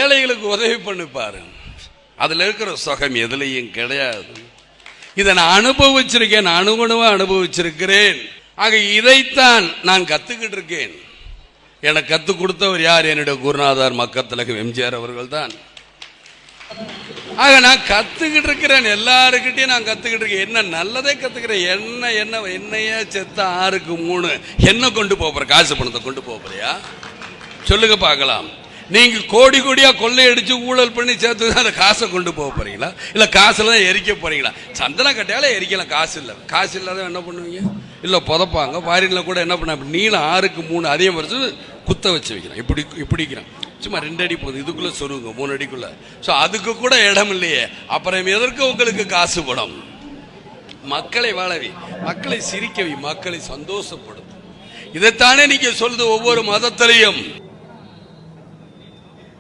ஏழைகளுக்கு உதவி பண்ணி பாரு, அதுல இருக்கிற சுகம் எதுலையும் கிடையாது. இதை நான் அனுபவிச்சிருக்கேன், அனுகுணமா அனுபவிச்சிருக்கிறேன். ஆக இதைத்தான் நான் கத்துக்கிட்டு இருக்கேன். எனக்கு கத்துக் கொடுத்தவர் யார்? என்னுடைய குருநாதர் மக்கத்திலகம் எம்ஜிஆர் அவர்கள் தான். ஆக நான் கத்துக்கிட்டு இருக்கிறேன், எல்லாருக்கிட்டையும் நான் கத்துக்கிட்டு இருக்கேன். என்ன நல்லதே கத்துக்கிறேன். என்னையா செத்த 6க்கு 3 என்ன கொண்டு போற? காசு பணத்தை கொண்டு போறியா? சொல்லுங்க பார்க்கலாம். நீங்க கோடி கோடியா கொள்ளையடிச்சு ஊழல் பண்ணி சேர்த்து அந்த காசை கொண்டு போக போறீங்களா? இல்ல காசுல தான் எரிக்க போறீங்களா? சந்தன கட்டையால எரிக்கலாம், காசு இல்லை. காசு இல்லாத என்ன பண்ணுவீங்க? இல்ல புதப்பாங்க. பாரின்ல கூட என்ன பண்ண, நீளம் 6க்கு 3 அதே மாதிரி குத்த வச்சு வைக்கிறான். இப்படிக்கிறான். சும்மா 2 அடி போகுது, இதுக்குள்ள சொருங்க 3 அடிக்குள்ள. அதுக்கு கூட இடம் இல்லையே, அப்புறம் எதற்கு உங்களுக்கு காசு படம்? மக்களை வாழவி, மக்களை சிரிக்கவி, மக்களை சந்தோஷப்படுத்தும். இதைத்தானே நீங்க சொல்லுது ஒவ்வொரு மதத்திலையும்.